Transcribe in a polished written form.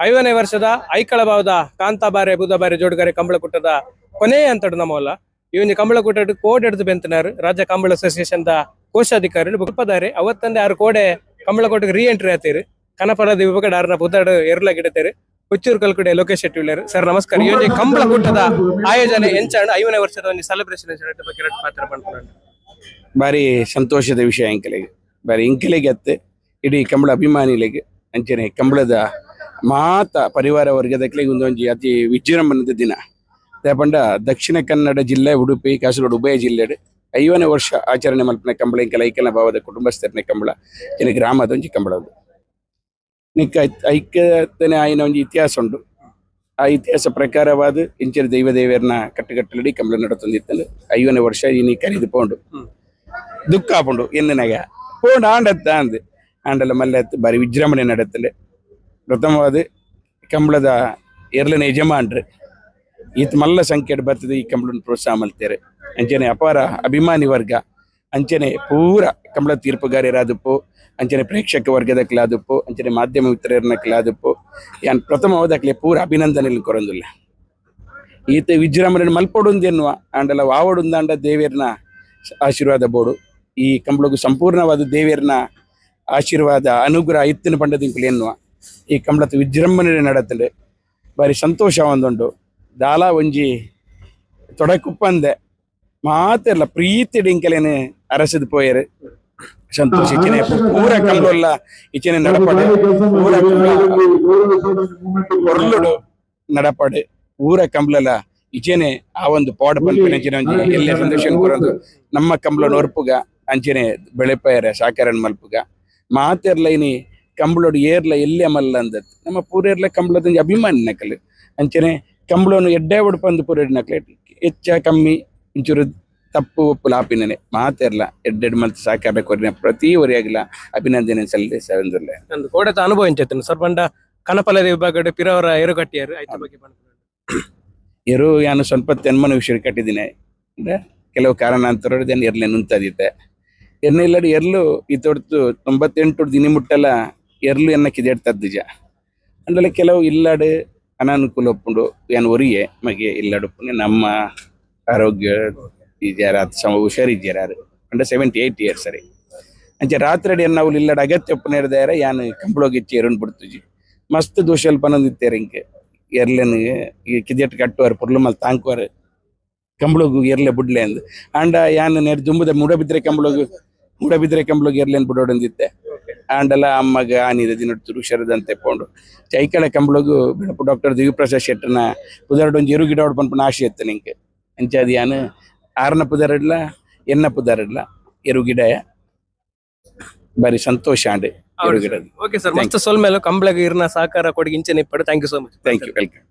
5ನೇ ವರ್ಷದ ಐಕಳಭಾವದ ಕಾಂತಾಬಾರೆ ಬುಧಬಾರೆ ಜೋಡುಗಾರೆ ಕಂಬಳಕೂಟದ ಕೊನೆಯ ಅಂತಡು ನಮ್ಮಲ್ಲ ಇವನಿ ಕಂಬಳಕೂಟ ಕೋಡ್ ಹಿಡಿದು ಬೆಂತನಾರು ರಾಜ್ಯ ಕಂಬಳ ಅಸೋಸಿಯೇಷನ್ ದ ಕೋಶಾಧಿಕಾರಿಗಳು ಬುಲ್ಪದಾರೆ ಅವತ್ತಂದೆ 6 ಕೋಡೆ ಕಂಬಳಕೋಟಕ್ಕೆ ರೀ ಎಂಟ್ರಿ ಆತೀರು ಕನಪರದ ವಿಭಾಗದ ಆರ್ನ ಬುಧಡ್ ಎರಲ ಗಿಡತೇರು ಹುಚ್ಚೂರು ಕಲ್ಕುಡೆ ಲೋಕೇಶ್ ಶೆಟ್ಟಿ ಉಳ್ಳೇರು ಸರ್ ನಮಸ್ಕಾರ ಇವನಿ ಕಂಬಳಕೂಟದ ಆಯೋಜನೆ ಎಂಚಾಂಡ್ 5ನೇ ವರ್ಷದ ಒಂದು ಸೆಲೆಬ್ರೇಷನ್ ಬಗ್ಗೆ ಪಾತ್ರ ಪಡ್ಕೊಂಡು ಬಾರಿ ಸಂತೋಷದ ವಿಷಯ ಇಂಕಲೆಗೆ ಬಾರಿ ಇಂಕಲೆಗೆ ಅತ್ತೆ ಇಡೀ ಕಂಬಳ ಅಭಿಮಾನಿಗಳಿಗೆ ಅಂಚನೆ ಕಂಬಳದ ಮಾತ ಪರಿವಾರ ವರ್ಗದಕ್ಕೆ ಒಂದೊಂದು ಅತಿ ವಿಜೃಂಭಣದ ದಿನ ಪಂಡ ದಕ್ಷಿಣ ಕನ್ನಡ ಜಿಲ್ಲೆ ಉಡುಪಿ ಕಾಸರಗೋಡು ಉಭಯ ಜಿಲ್ಲೆ 5ನೇ ವರ್ಷ ಆಚರಣೆ ಮಲ್ಪನ ಕಂಬಳ ಇಂಕಲ ಐಕ್ಯನ ಭಾವದ ಕುಟುಂಬಸ್ಥರನೆ ಕಂಬಳ ಜನ ಗ್ರಾಮದ ಒಂಜಿ ಕಂಬಳದು ನಿಕ್ಕ ಐಕ್ಯತನೆ ಆಯ್ನ ಒಂಜಿ ಇತಿಹಾಸ ಉಂಡು ಆ ಇತಿಹಾಸ ಪ್ರಕಾರವಾದ ಇಂಚಿನ ದೈವ ದೇವರನ್ನ ಕಟ್ಟುಗಟ್ಟಲಡಿ ಕಂಬಳ ನಡತೊಂದಿತ್ತಂದು 5ನೇ ವರ್ಷ ಇನಿ ಕರೀದು ಪೋಂಡು ದುಃಖ ಆಪುಂಡು ಎನ್ನನಾಗ ಪೋಂಡು ಆಂಡತ್ತ ಅಂದು ಆಂಡಲ ಮಲ್ಲ ಬಾರಿ ವಿಜೃಂಭಣೆ ನಡತ್ತಲೆ ಪ್ರಥಮವಾದ ಕಂಬಳದ ಎರಲನೇ ಯಜಮಾನ್ರು ಈತ ಮಲ್ಲ ಸಂಖ್ಯೆ ಬರ್ತದೆ ಈ ಕಂಬಳನ ಪ್ರೋತ್ಸಾಹ ಮಲ್ತೇರೆ ಅಂಚನೆ ಅಪಾರ ಅಭಿಮಾನಿ ವರ್ಗ ಅಂಚನೆ ಪೂರ ಕಂಬಳ ತೀರ್ಪುಗಾರರಾದಪ್ಪು ಅಂಚನೆ ಪ್ರೇಕ್ಷಕ ವರ್ಗದ ಕ್ಲಾದಪ್ಪು ಅಂಚನೆ ಮಾಧ್ಯಮ ಮಿತ್ರರನ್ನ ಕ್ಲಾದಪ್ಪು ಯಾನ್ ಪ್ರಥಮವಾದಕ್ಲೆ ಪೂರ ಅಭಿನಂದನೆ ಕೊರಂದಿಲ್ಲ ಈತ ವಿಜೃಂಭಣೆ ಮಲ್ಪಡುಂದೆನ್ನುವ ಆಂಡಲ ವಾವಡುಂದಾಂಡ ದೇವೇರ್ನ ಆಶೀರ್ವಾದ ಬೋಡು ಈ ಕಂಬಳಗೂ ಸಂಪೂರ್ಣವಾದ ದೇವೇರ್ನ ಆಶೀರ್ವಾದ ಅನುಗ್ರಹ ಇತ್ತಿನ ಪಂಡದಿಂಕಲು ಎನ್ನುವ ಈ ಕಂಬಳದ ವಿಜೃಂಭಣೆ ನಡತಲೆ ಬಾರಿ ಸಂತೋಷ ಒಂದುಂಡು ದಾಲ ಒಂಜಿ ತೊಡಕುಪ್ಪಂದೆ ಮಾತೆಲ್ಲ ಪ್ರೀತಿ ಡಿಂಕಲೇನೆ ಅರಸದ್ ಪೋಯರು ಸಂತೋಷ ಇಚ್ಛನೆ ಪೂರ ಕಂಬಳ ಇಚ್ಛನೆ ನಡಪಡೆ ಪೂರ ಹೊರಳುಡು ನಡಪಡೆ ಪೂರ ಕಂಬಳ ಇಚ್ಛನೆ ಆ ಒಂದು ಪಾಡ್ ಪಲ್ಪಿನ ಎಲ್ಲ ಸಂತೋಷ ಕೊರದು ನಮ್ಮ ಕಂಬಳ ನೋರ್ಪುಗ ಅಂಚನೆ ಬೆಳೆಪಯರ ಸಾಕಾರನ್ ಮಲ್ಪುಗ ಮಾತೆರ್ಲ ಇನಿ ಕಂಬಳೋಡು ಏರ್ಲ ಎಲ್ಲೇ ಮಲ್ಲ ಅಂದತ್ ನಮ್ಮ ಪೂರೇರ್ಲ ಕಂಬಳದ ಅಭಿಮಾನಿ ನಕಲು ಅಂಚನೆ ಕಂಬಳನು ಎಡ್ಡೆ ಒಡ್ಪಂದು ಪೂರ ನಕಲೆ ಹೆಚ್ಚ ಕಮ್ಮಿ ಇಂಚೂರು ತಪ್ಪು ಒಪ್ಪು ಲಾಪಿನೇ ಮಾತೆರ್ಲ ಎಡ್ಡೆಡ್ ಮಲ್ತು ಸಾಕಾರ ಕೊರಿನ ಪ್ರತಿ ಒರಿಯಾಗಿಲ್ಲ ಅಭಿನಂದನೆ ಸಲ್ಲಿಸಂದಿಲ್ಲ ನಂದು ಕೋಡತ ಅನುಭವ ಎಂಚೇತನು ಸರ್ ಪಂಡ ಕನಪಲದ ವಿಭಾಗದ ಪಿರವರ ಎರುಗಟ್ಟಿಯರು ಆಯ್ತ ಬಗ್ಗೆ ಎರು ನಾನು ಸ್ವಲ್ಪ ತೆನ್ಮನ ವಿಷಯ ಕಟ್ಟಿದ್ದೀನಿ ಅಂದ್ರೆ ಕೆಲವು ಕಾರಣಾಂತರ ಎರ್ಲೆ ನುಂತದಿತ್ತೆ ಎರ್ನ ಇಲ್ಲಡಿ ಎರ್ಲು ಈ ತೊಡ್ತು 98 ದಿನ ಮುಟ್ಟಲ್ಲ ಎರ್ಲು ಎನ್ನ ಕಿದೇಡ್ತದ ನಿಜ ಅಂದ್ರೆ ಕೆಲವು ಇಲ್ಲಾಡು ಅನಾನುಕೂಲ ಒಪ್ಪುಂಡು ಏನು ಒರಿಯೆ ಮಗೆ ಇಲ್ಲಾಡುಪ್ಪು ನಮ್ಮ ಆರೋಗ್ಯ ಇದ್ಯಾರ ಹುಷಾರಿದ್ಯಾರು ಅಂಡ 78 ಇಯರ್ಸ್ ಸರಿ ಅಂಚೆ ರಾತ್ರಿ ನಾವು ಇಲ್ಲಡ ಅಗತ್ಯ ಒಪ್ಪು ನೆರೆದಾರ ಯಾನು ಕಂಬಳೋಗಿಚ್ಚಿ ಎರುಣ್ ಬಿಡ್ತುಜಿ ಮಸ್ತ್ ದೋಷಲ್ಪನೊಂದಿತ್ತೇರೆ ಇಂಕೆ ಎರ್ಲೆನ್ ಈ ಕಿದೇಟ್ ಕಟ್ಟುವಾರು ಪುರ್ಲು ಮಲ್ ತಾಂಕುವಾರು ಕಂಬಳಗು ಎರ್ಲೆ ಬಿಡ್ಲೆ ಅಂದು ಆಂಡ ಯಾನು ನೆರ್ ಜುಂಬದ ಮೂಡಬಿದ್ರೆ ಕಂಬಳಗು ಎರ್ಲೆನ್ ಬಿಡೋಡಂದಿತ್ತೆ ಆಂಡಲ ಅಮ್ಮಗ ಆನಿದ ದಿನೊಟ್ಟು ಹುಷಾರದಂತೆ ಪೋಂಡು ಚೈಕಳ ಕಂಬಳಗು ಬಿಡಪು ಡಾಕ್ಟರ್ ದಿವ್ಯಪ್ರಸಾದ್ ಶೆಟ್ಟರ್ನ ಪುದರಡೊಂದು ಎರು ಗಿಡ ಹೊಡ್ಪನ್ಪನ ಆಶೆ ಇತ್ತು ನಿಂಗೆ ಅಂಚಾದ ಯಾನು ಆರ್ನ ಪುದರಡ್ಲ ಎನ್ನ ಪುದರಡ್ಲ ಎರು ಗಿಡ ಬಾರಿ ಸಂತೋಷ ಆಂಡೆ ಎರು ಗಿಡ. ಓಕೆ ಸರ್ ಮಸ್ತ್ ಸೊಲ್ ಮೇಲೆ ಕಂಬಳಗ ಇರ್ನ ಸಹಕಾರ ಕೊಡಿ ಇಂಚೆ ನಿಪ್ಪಡು thank you so much. Thank you welcome.